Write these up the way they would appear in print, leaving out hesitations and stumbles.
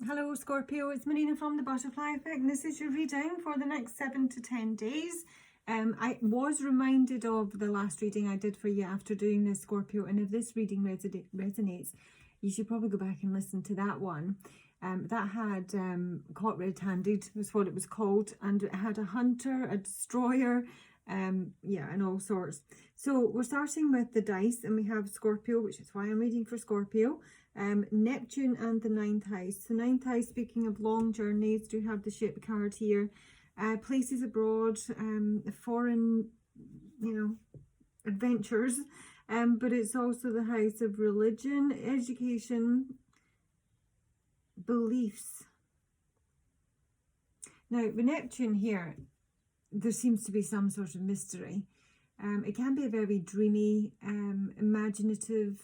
Hello Scorpio, it's Marina from the Butterfly Effect, and this is your reading for the next 7 to 10 days. I was reminded of the last reading I did for you after doing this, Scorpio, and if this reading resonates, you should probably go back and listen to that one. That had Caught Red-Handed was what it was called, and it had a hunter, a destroyer, and all sorts. So we're starting with the dice, and we have Scorpio, which is why I'm reading for Scorpio. Neptune and the ninth house. The ninth house, speaking of long journeys, do have the ship card here. Places abroad, foreign, adventures. But it's also the house of religion, education, beliefs. Now, with Neptune here, there seems to be some sort of mystery. It can be a very dreamy, imaginative,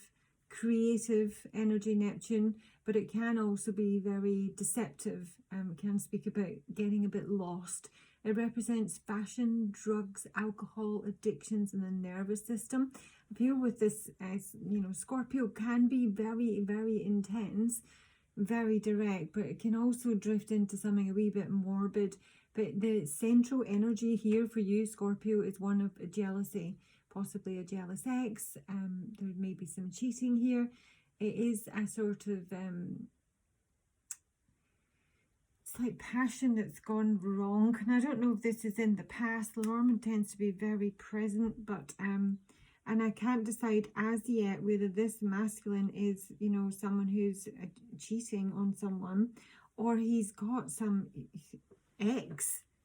creative energy, Neptune, but it can also be very deceptive. It can speak about getting a bit lost. It represents fashion, drugs, alcohol, addictions, and the nervous system. I feel with this, Scorpio can be very, very intense, very direct, but it can also drift into something a wee bit morbid. But the central energy here for you, Scorpio, is one of jealousy, possibly a jealous ex. There may be some cheating here. It is a sort of, it's like passion that's gone wrong. And I don't know if this is in the past. Lenormand tends to be very present, but and I can't decide as yet whether this masculine is, someone who's cheating on someone, or he's got some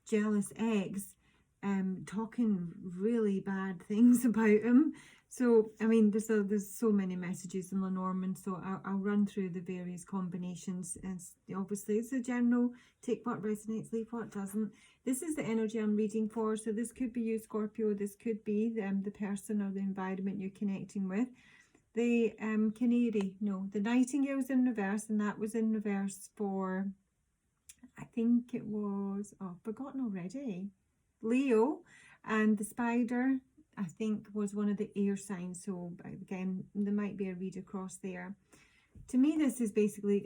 jealous ex, talking really bad things about him. So, I mean, there's so many messages in Lenormand, so I'll run through the various combinations. And obviously, it's a general, take what resonates, leave what doesn't. This is the energy I'm reading for, so this could be you, Scorpio. This could be the person or the environment you're connecting with. The the nightingale's in reverse, and that was in reverse for, I think it was, forgotten already, Leo. And the spider, I think, was one of the air signs. So again, there might be a read across there. To me, this is basically,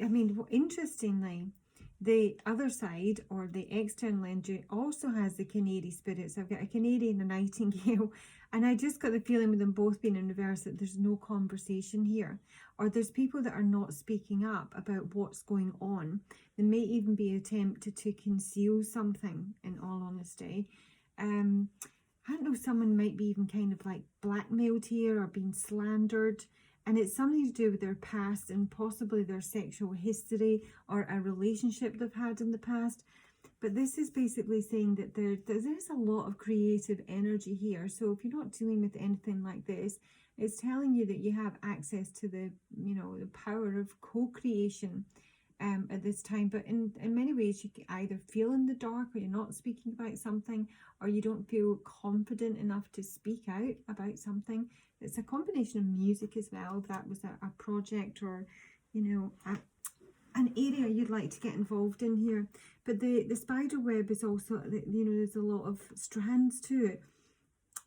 interestingly, the other side, or the external energy, also has the canary spirits. I've got a canary and a nightingale, and I just got the feeling with them both being in reverse that there's no conversation here, or there's people that are not speaking up about what's going on. There may even be an attempt to conceal something, in all honesty. I don't know, someone might be even kind of like blackmailed here or being slandered. And it's something to do with their past and possibly their sexual history or a relationship they've had in the past. But this is basically saying that there's a lot of creative energy here. So if you're not dealing with anything like this, it's telling you that you have access to the power of co-creation at this time. But in many ways, you can either feel in the dark, or you're not speaking about something, or you don't feel confident enough to speak out about something. It's a combination of music as well, if that was a project, or an area you'd like to get involved in here. But the spider web is also, there's a lot of strands to it,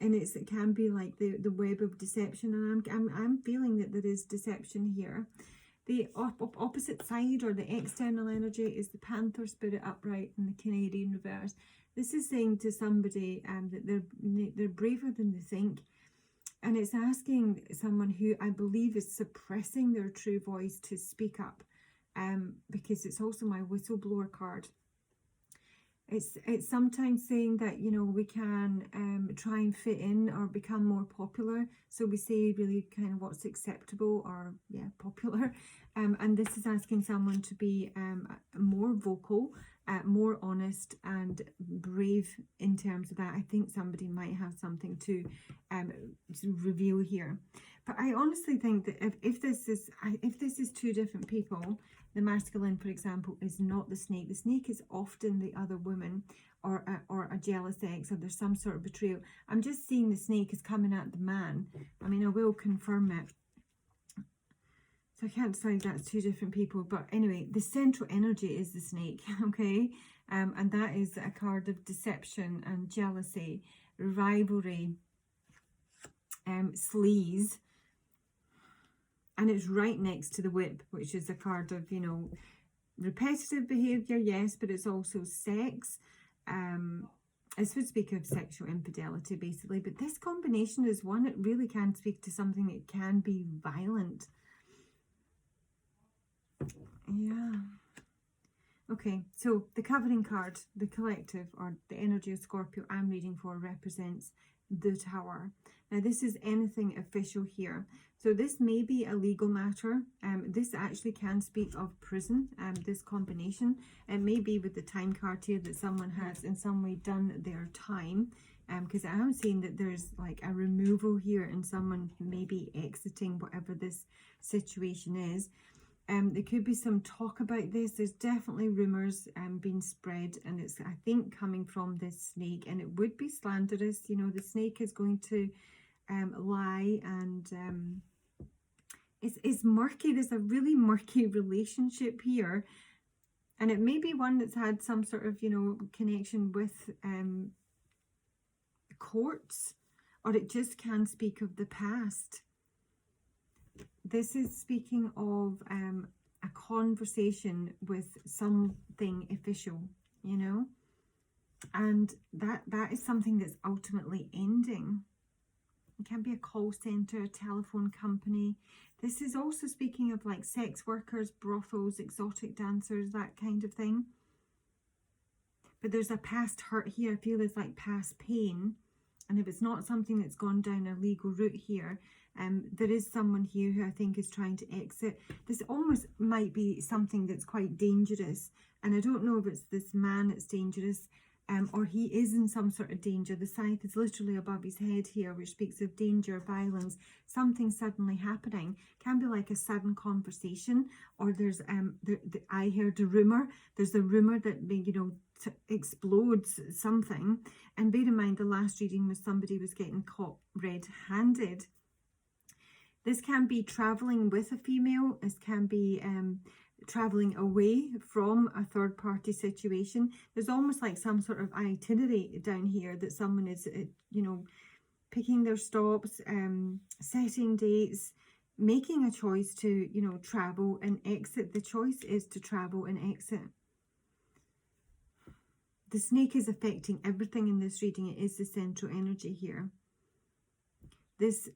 and it can be like the web of deception. And I'm feeling that there is deception here. The opposite side, or the external energy, is the panther spirit upright and the canary in reverse. This is saying to somebody that they're braver than they think. And it's asking someone who I believe is suppressing their true voice to speak up, because it's also my whistleblower card. It's sometimes saying that, we can try and fit in or become more popular. So we say really kind of what's acceptable, or popular. And this is asking someone to be more vocal, more honest and brave in terms of that. I think somebody might have something to reveal here. But I honestly think that if this is two different people, the masculine, for example, is not the snake. The snake is often the other woman, or a jealous ex, or there's some sort of betrayal. I'm just seeing the snake is coming at the man. I mean, I will confirm it. So I can't decide that's two different people. But anyway, the central energy is the snake, okay? And that is a card of deception and jealousy, rivalry, sleaze. And it's right next to the whip, which is a card of, repetitive behaviour, yes, but it's also sex. This would speak of sexual infidelity, basically. But this combination is one that really can speak to something that can be violent. Yeah. Okay, so the covering card, the collective, or the energy of Scorpio I'm reading for, represents the Tower. Now, this is anything official here. So this may be a legal matter. This actually can speak of prison, this combination. It may be with the time card here that someone has in some way done their time. Because I am seeing that there's like a removal here and someone may be exiting whatever this situation is. There could be some talk about this. There's definitely rumours being spread, and it's, I think, coming from this snake, and it would be slanderous. You know, the snake is going to lie, and it's murky. There's a really murky relationship here, and it may be one that's had some sort of, you know, connection with courts, or it just can speak of the past. This is speaking of a conversation with something official, you know, and that is something that's ultimately ending. It can be a call center, a telephone company. This is also speaking of like sex workers, brothels, exotic dancers, that kind of thing. But there's a past hurt here. I feel there's like past pain. And if it's not something that's gone down a legal route here, there is someone here who I think is trying to exit. This almost might be something that's quite dangerous. And I don't know if it's this man that's dangerous, or he is in some sort of danger. The scythe is literally above his head here, which speaks of danger, violence, something suddenly happening. Can be like a sudden conversation, or there's I heard a rumour. There's a rumour that, you know, explodes something. And bear in mind, the last reading was somebody was getting caught red-handed. This can be traveling with a female. This can be traveling away from a third-party situation. There's almost like some sort of itinerary down here that someone is, you know, picking their stops, setting dates, making a choice to, you know, travel and exit. The choice is to travel and exit. The snake is affecting everything in this reading. It is the central energy here. This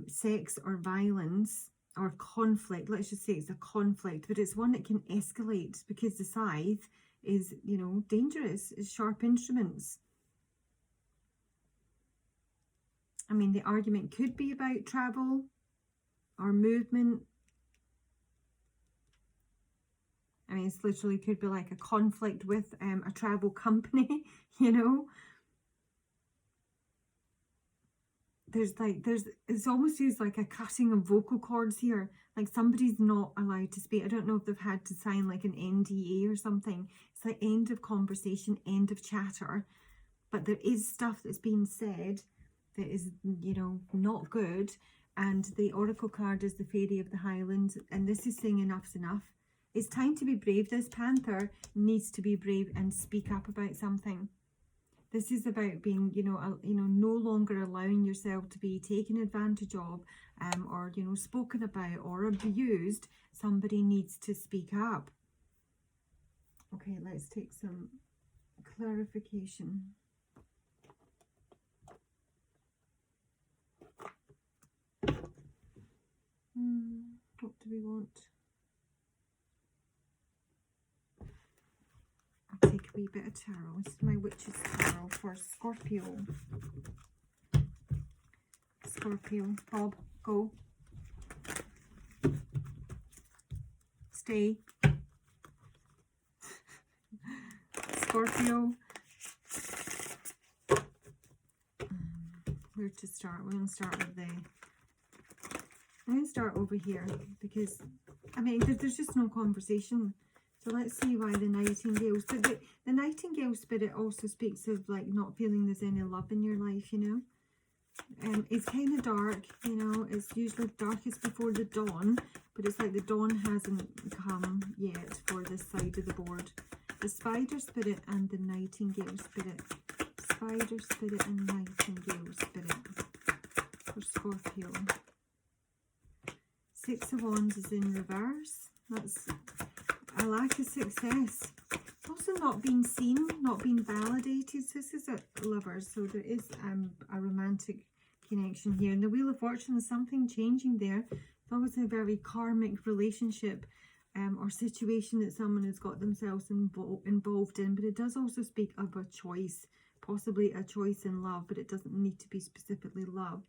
sex or violence or conflict, let's just say it's a conflict, but it's one that can escalate because the scythe is, you know, dangerous. It's sharp instruments. I mean, the argument could be about travel or movement. I mean, it's literally could be like a conflict with a travel company, you know. It's almost used like a cutting of vocal cords here. Like somebody's not allowed to speak. I don't know if they've had to sign like an NDA or something. It's like end of conversation, end of chatter. But there is stuff that's being said that is, you know, not good. And the oracle card is the Fairy of the Highlands. And this is saying enough's enough. It's time to be brave. This panther needs to be brave and speak up about something. This is about being, you know, no longer allowing yourself to be taken advantage of, or, you know, spoken about or abused. Somebody needs to speak up. Okay, let's take some clarification. What do we want? Take a wee bit of tarot. This is my witch's tarot for Scorpio. Scorpio, Bob, go. Stay. Scorpio. Where to start? We're going to start with I'm going to start over here because, I mean, there's just no conversation. So let's see why the Nightingale. So the Nightingale spirit also speaks of like not feeling there's any love in your life, you know. It's kind of dark, you know. It's usually darkest before the dawn, but it's like the dawn hasn't come yet for this side of the board. The Spider spirit and the Nightingale spirit. Spider spirit and Nightingale spirit for Scorpio. Six of Wands is in reverse. That's a lack of success. Also not being seen, not being validated. So this is a Lovers, so there is a romantic connection here. And the Wheel of Fortune is something changing there. It's always a very karmic relationship or situation that someone has got themselves involved in. But it does also speak of a choice, possibly a choice in love, but it doesn't need to be specifically love.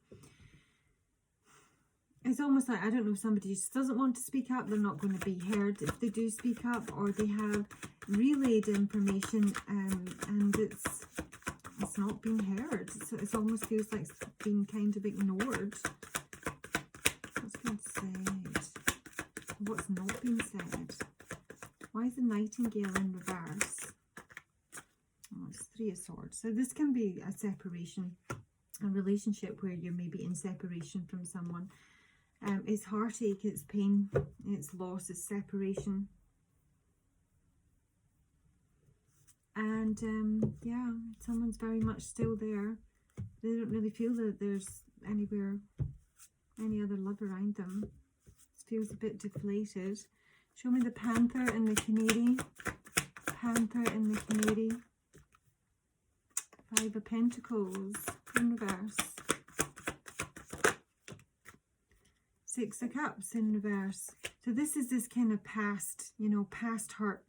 It's almost like, I don't know, somebody just doesn't want to speak up, they're not going to be heard if they do speak up, or they have relayed information and it's not being heard. So it almost feels like it's being kind of ignored. What's been said? What's not being said? Why is the Nightingale in reverse? Oh, it's Three of Swords. So this can be a separation, a relationship where you're maybe in separation from someone. It's heartache, it's pain, it's loss, it's separation. And yeah, someone's very much still there. They don't really feel that there's any other love around them. It feels a bit deflated. Show me the Panther and the Canary. Panther and the Canary. Five of Pentacles in reverse. Six of Cups in reverse. So this is this kind of past, you know, past hurt,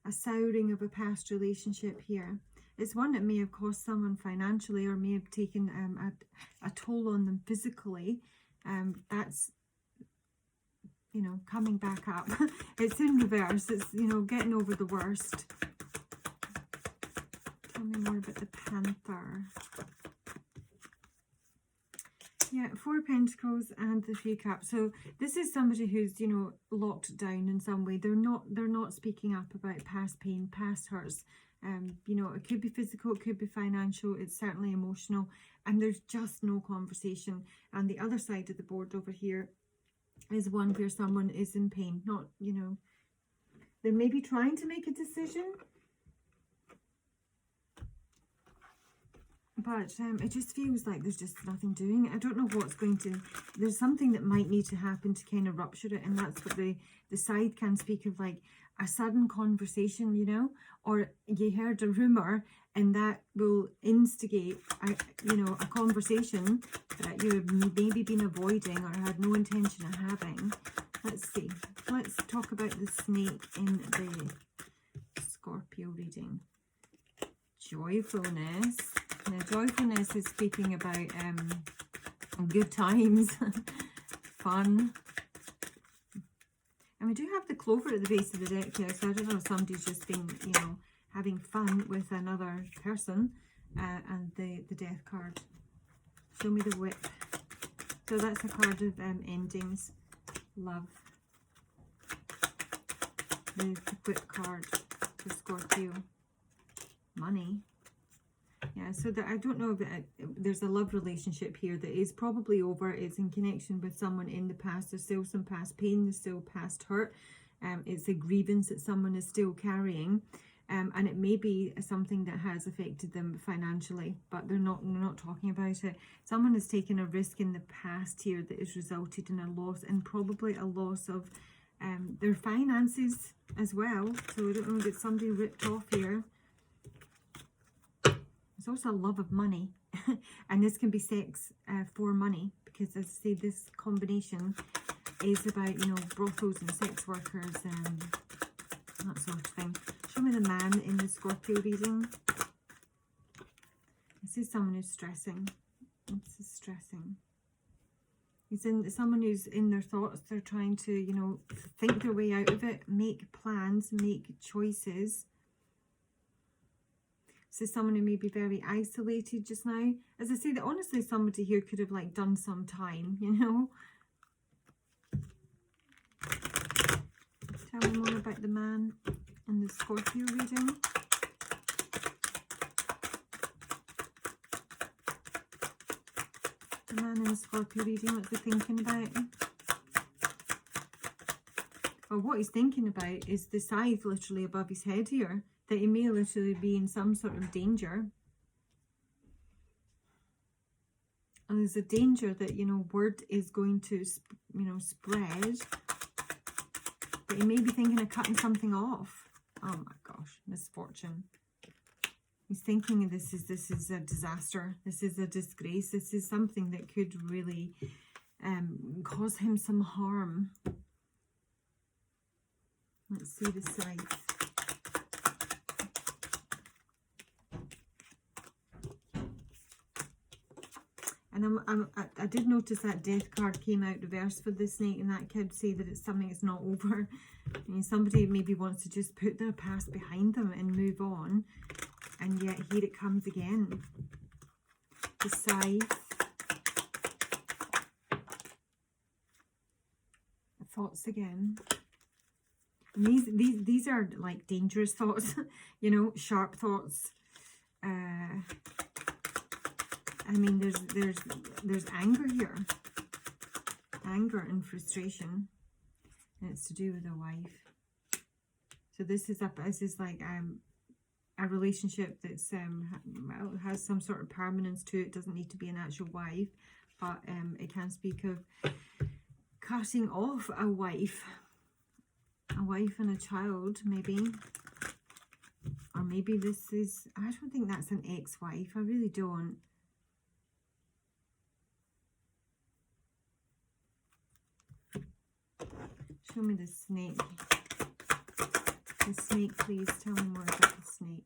a souring of a past relationship here. It's one that may have cost someone financially or may have taken a toll on them physically. That's, you know, coming back up. It's in reverse. It's, you know, getting over the worst. Tell me more about the Panther. Yeah, Four of Pentacles and the Three of Cups. So this is somebody who's, you know, locked down in some way. They're not speaking up about past pain, past hurts. You know, it could be physical, it could be financial, it's certainly emotional, and there's just no conversation. And the other side of the board over here is one where someone is in pain. Not, you know, they're maybe trying to make a decision, but it just feels like there's just nothing doing. I don't know what's going to, there's something that might need to happen to kind of rupture it, and that's what the side can speak of, like a sudden conversation, you know, or you heard a rumour and that will instigate you know, a conversation that you have maybe been avoiding or had no intention of having. Let's see, let's talk about the snake in the Scorpio reading. Joyfulness. Now, joyfulness is speaking about good times, fun. And we do have the Clover at the base of the deck here, so I don't know if somebody's just been, you know, having fun with another person. And the Death card. Show me the Whip. So that's a card of endings, love. The Whip card for Scorpio. Money. Yeah, so that I don't know that there's a love relationship here that is probably over. It's in connection with someone in the past. There's still some past pain, there's still past hurt. It's a grievance that someone is still carrying, and it may be something that has affected them financially, but they're not talking about it. Someone has taken a risk in the past here that has resulted in a loss, and probably a loss of their finances as well. So I don't know that somebody ripped off here. There's also a love of money, and this can be sex for money, because as I say, this combination is about, you know, brothels and sex workers and that sort of thing. Show me the Man in the Scorpio reading. This is someone who's stressing. This is stressing. He's in someone who's in their thoughts. They're trying to, you know, think their way out of it, make plans, make choices. So someone who may be very isolated just now. As I say, that honestly somebody here could have like done some time, you know. Tell me more about the Man in the Scorpio reading. The Man in the Scorpio reading, what's he thinking about? Well, what he's thinking about is the scythe literally above his head here. That he may literally be in some sort of danger. And there's a danger that, you know, word is going to, you know, spread. But he may be thinking of cutting something off. Oh my gosh, misfortune. He's thinking this is a disaster. This is a disgrace. This is something that could really cause him some harm. Let's see the scythe. And I did notice that death card came out reverse for the snake, and that could say that it's something that's not over. I mean, somebody maybe wants to just put their past behind them and move on, and yet here it comes again. The scythe. Thoughts again. And these are like dangerous thoughts, you know, sharp thoughts. I mean, there's anger here, anger and frustration, and it's to do with a wife. So this is like a relationship that's has some sort of permanence to it. Doesn't need to be an actual wife, but it can speak of cutting off a wife and a child, maybe. Or maybe this is, I don't think that's an ex-wife. I really don't. Show me the snake. The snake, please. Tell me more about the snake.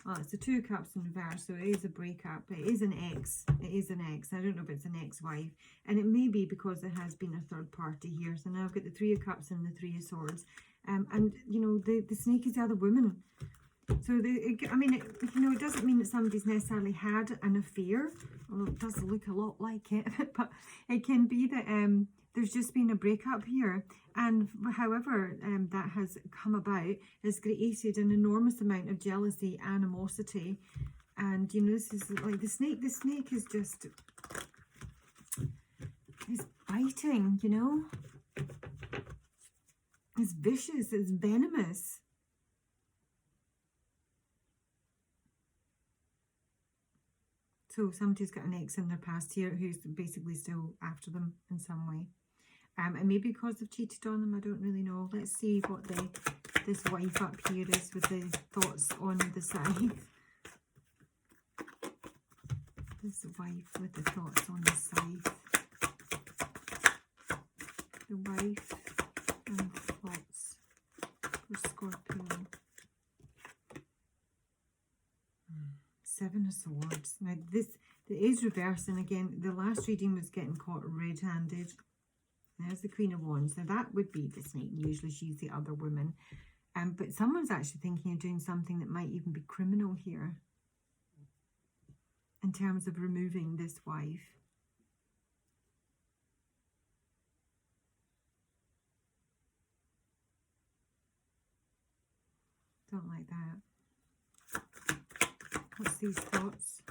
Oh, it's the 2 of Cups in reverse, so it is a breakup. It is an ex. It is an ex. I don't know if it's an ex-wife. And it may be because there has been a third party here. So now I've got the 3 of Cups and the 3 of Swords. And, you know, the snake is the other woman. So, I mean, it doesn't mean that somebody's necessarily had an affair. Although it does look a lot like it. But it can be that there's just been a breakup here. And however that has come about, has created an enormous amount of jealousy, animosity. And, you know, this is like the snake is just, is biting, you know. It's vicious, it's venomous. So somebody's got an ex in their past here who's basically still after them in some way. And maybe because they've cheated on them, I don't really know. Let's see what this wife up here is with the thoughts on the scythe. This wife with the thoughts on the scythe. The wife and thoughts for Scorpio. 7 of Swords. Now this is reversed, and again, the last reading was getting caught red-handed. There's the Queen of Wands. Now that would be the snake. Usually she's the other woman. But someone's actually thinking of doing something that might even be criminal here. In terms of removing this wife. Don't like that. What's these thoughts?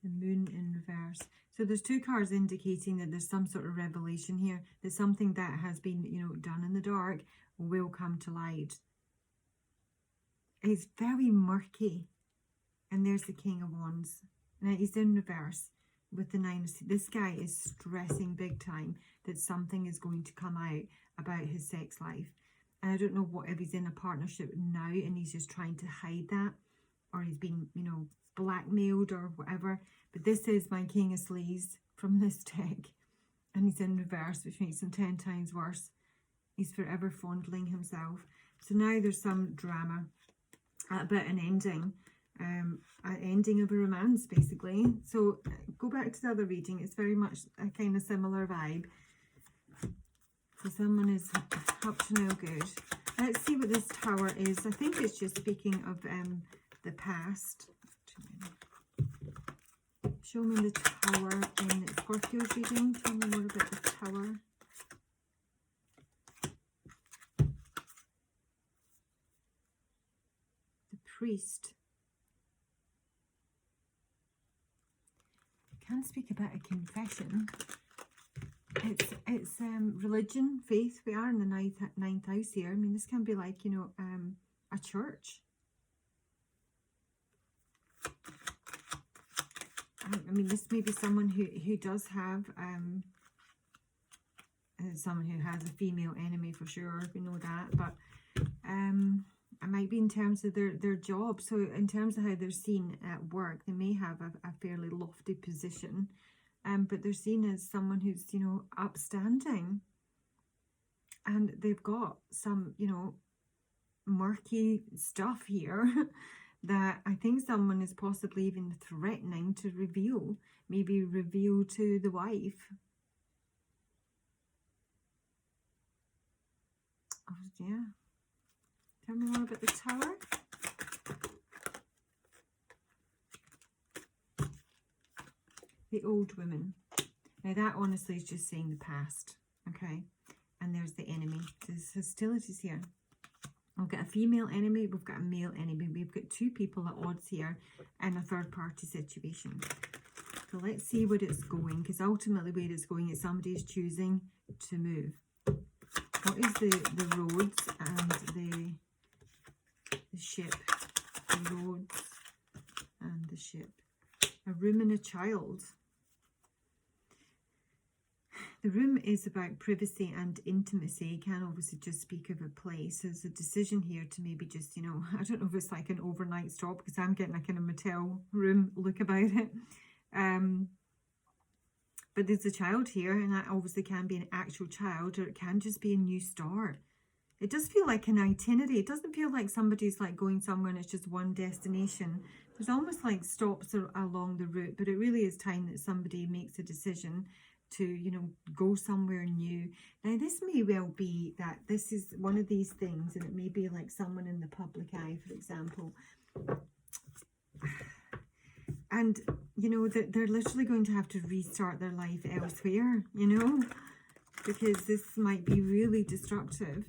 The Moon in reverse. So there's 2 cards indicating that there's some sort of revelation here. That something that has been, you know, done in the dark will come to light. It's very murky. And there's the King of Wands. Now he's in reverse with the 9 of... This guy is stressing big time that something is going to come out about his sex life. And I don't know what if he's in a partnership now and he's just trying to hide that. Or he's been, you know, blackmailed or whatever. But this is my King of Sleeves from this deck. And he's in reverse, which makes him 10 times worse. He's forever fondling himself. So now there's some drama about an ending. An ending of a romance, basically. So go back to the other reading. It's very much a kind of similar vibe. So someone is up to no good. Let's see what this Tower is. I think it's just speaking of the past. Show me the Tower in Scorpio's reading. Tell me more about the Tower. The Priest. I can speak about a confession. It's religion, faith. We are in the ninth house here. I mean, this can be like, you know, a church. I mean, this may be someone who does have someone who has a female enemy for sure, we know that, but it might be in terms of their job. So in terms of how they're seen at work, they may have a fairly lofty position, but they're seen as someone who's, you know, upstanding, and they've got some, you know, murky stuff here that I think someone is possibly even threatening to reveal, maybe reveal to the wife. Oh, yeah. Tell me more about the Tower. The old woman. Now that honestly is just saying the past, okay? And there's the enemy. There's hostilities here. We've got a female enemy, we've got a male enemy. We've got two people at odds here and a third party situation. So let's see where it's going, because ultimately where it's going is somebody's choosing to move. What is the roads and the ship? The roads and the ship. A room and a child. The room is about privacy and intimacy. It can obviously just speak of a place. There's a decision here to maybe just, you know, I don't know if it's like an overnight stop, because I'm getting a kind of motel room look about it. But there's a child here, and that obviously can be an actual child, or it can just be a new start. It does feel like an itinerary. It doesn't feel like somebody's like going somewhere and it's just one destination. There's almost like stops along the route, but it really is time that somebody makes a decision to, you know, go somewhere new. Now this may well be that this is one of these things, and it may be like someone in the public eye, for example, and you know that they're literally going to have to restart their life elsewhere, you know, because this might be really destructive.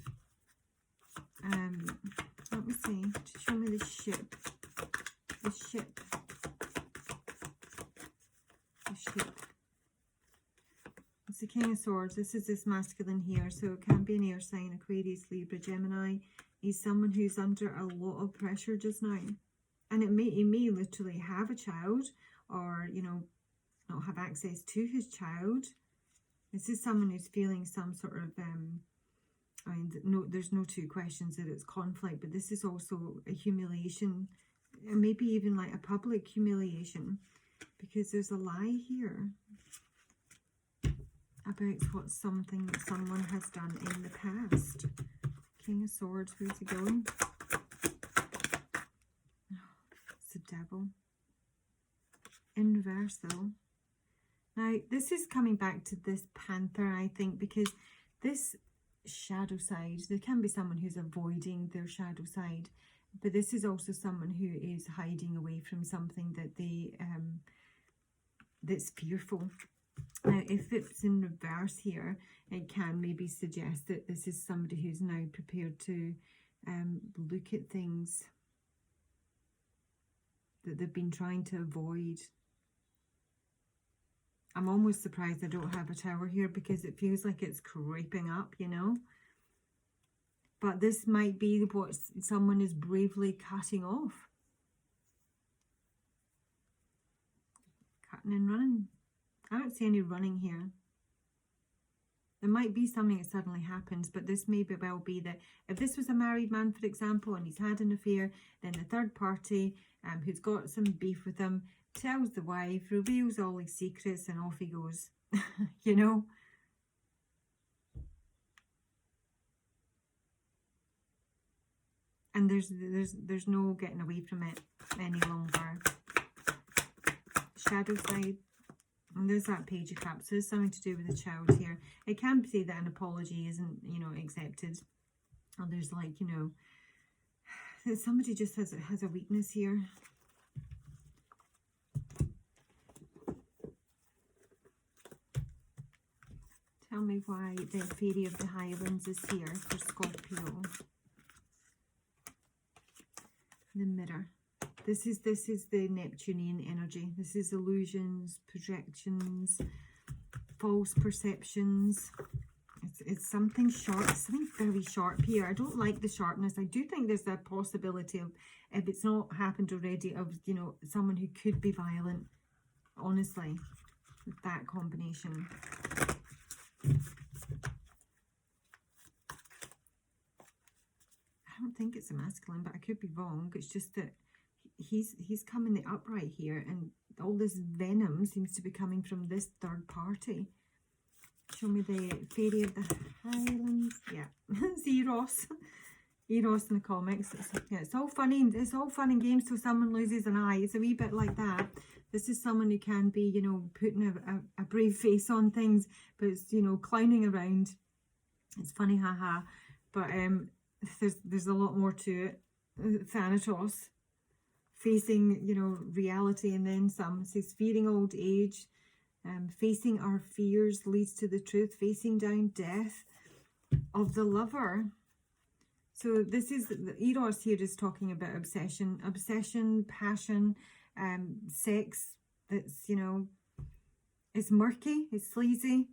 Let me see, show me the ship. The ship. It's the King of Swords. This is this masculine here, so it can be an air sign, Aquarius, Libra, Gemini. He's someone who's under a lot of pressure just now, and he may literally have a child, or, you know, not have access to his child. This is someone who's feeling some sort of I mean, no, there's no two questions that it's conflict, but this is also a humiliation, and maybe even like a public humiliation, because there's a lie here about what something that someone has done in the past. King of Swords, where's it going? Oh, it's the devil. In reverse though. Now, this is coming back to this Panther, I think, because this shadow side, there can be someone who's avoiding their shadow side, but this is also someone who is hiding away from something that they that's fearful. Now if it's in reverse here, it can maybe suggest that this is somebody who's now prepared to look at things that they've been trying to avoid. I'm almost surprised I don't have a Tower here, because it feels like it's creeping up, you know. But this might be what someone is bravely cutting off. Cutting and running. I don't see any running here. There might be something that suddenly happens, but this may well be that if this was a married man, for example, and he's had an affair, then the third party who's got some beef with him tells the wife, reveals all his secrets, and off he goes. You know? And there's no getting away from it any longer. Shadow side. And there's that Page of Cups. There's something to do with the child here. It can say that an apology isn't, you know, accepted. Or there's like, you know, somebody just has a weakness here. Tell me why the Fairy of the Highlands is here for Scorpio. The Mirror. This is the Neptunian energy. This is illusions, projections, false perceptions. It's something sharp, something very sharp here. I don't like the sharpness. I do think there's a possibility of, if it's not happened already, of, you know, someone who could be violent, honestly, with that combination. I don't think it's a masculine, but I could be wrong. It's just that he's coming the upright here, and all this venom seems to be coming from this third party. Show me the Fairy of the Highlands. Yeah, it's Eros. Eros in the comics. It's all funny. It's all fun and games till someone loses an eye. It's a wee bit like that. This is someone who can be, you know, putting a brave face on things, but it's, you know, clowning around. It's funny, haha. But there's a lot more to it. Thanatos, facing, you know, reality and then some. It says fearing old age, facing our fears leads to the truth, facing down death of the lover. So this is, the Eros here is talking about obsession, passion, sex that's, you know, it's murky, it's sleazy,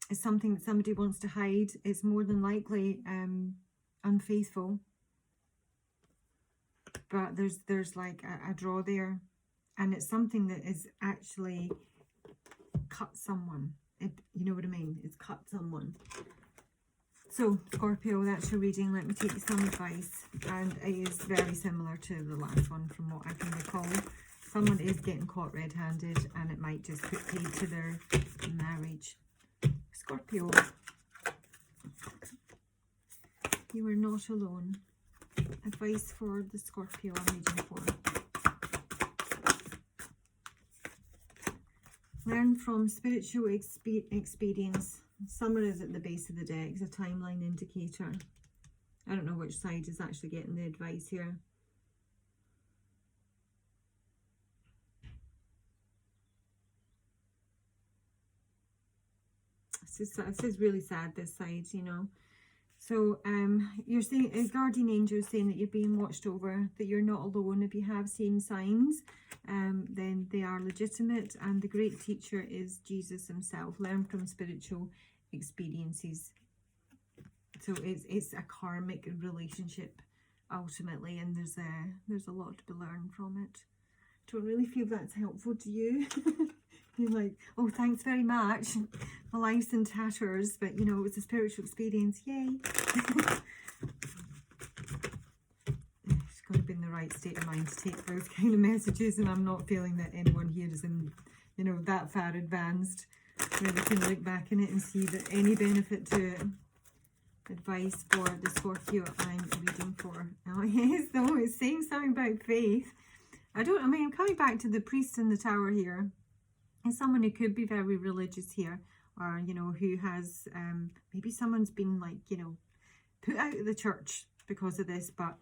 it's something that somebody wants to hide. It's more than likely unfaithful. But there's like a draw there, and it's something that is actually cut someone. You know what I mean? It's cut someone. So Scorpio, that's your reading. Let me take you some advice, and it is very similar to the last one from what I can recall. Someone is getting caught red-handed, and it might just put paid to their marriage. Scorpio, you are not alone. Advice for the Scorpio I'm reading for. Learn from spiritual experience. Summer is at the base of the deck. It's a timeline indicator. I don't know which side is actually getting the advice here. This is really sad, this side, you know. So you're saying, a guardian angel is saying that you're being watched over, that you're not alone. If you have seen signs, then they are legitimate, and the great teacher is Jesus himself. Learn from spiritual experiences. So it's a karmic relationship ultimately, and there's a lot to be learned from it. Don't really feel that's helpful to you. You're like, oh, thanks very much. My life's in tatters, but you know, it was a spiritual experience. Yay. It's got to be in the right state of mind to take those kind of messages, and I'm not feeling that anyone here is in, you know, that far advanced where they can look back in it and see that any benefit to it. Advice for the Scorpio I'm reading for. Oh yes, though, it's saying something about faith. I mean, I'm coming back to the priest in the tower here. It's someone who could be very religious here, or, you know, who has, maybe someone's been, like, you know, put out of the church because of this, but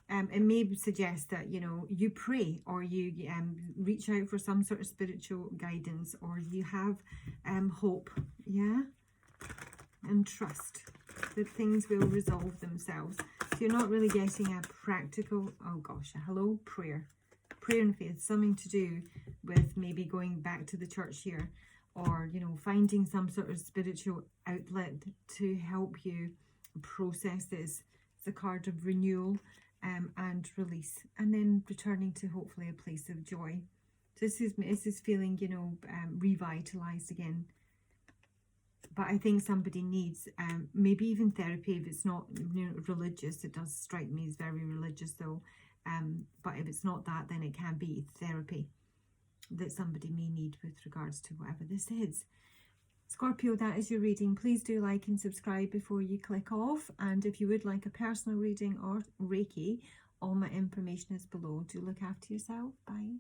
it may suggest that, you know, you pray, or you reach out for some sort of spiritual guidance, or you have hope, yeah, and trust that things will resolve themselves. So you're not really getting a practical, oh gosh, hello, prayer. Prayer and faith, something to do with maybe going back to the church here, or, you know, finding some sort of spiritual outlet to help you process this. It's a card of renewal and release, and then returning to hopefully a place of joy. So this is feeling, you know, revitalized again. But I think somebody needs maybe even therapy if it's not, you know, religious. It does strike me as very religious though. But if it's not that, then it can be therapy that somebody may need with regards to whatever this is. Scorpio, that is your reading. Please do like and subscribe before you click off. And if you would like a personal reading or Reiki, all my information is below. Do look after yourself. Bye.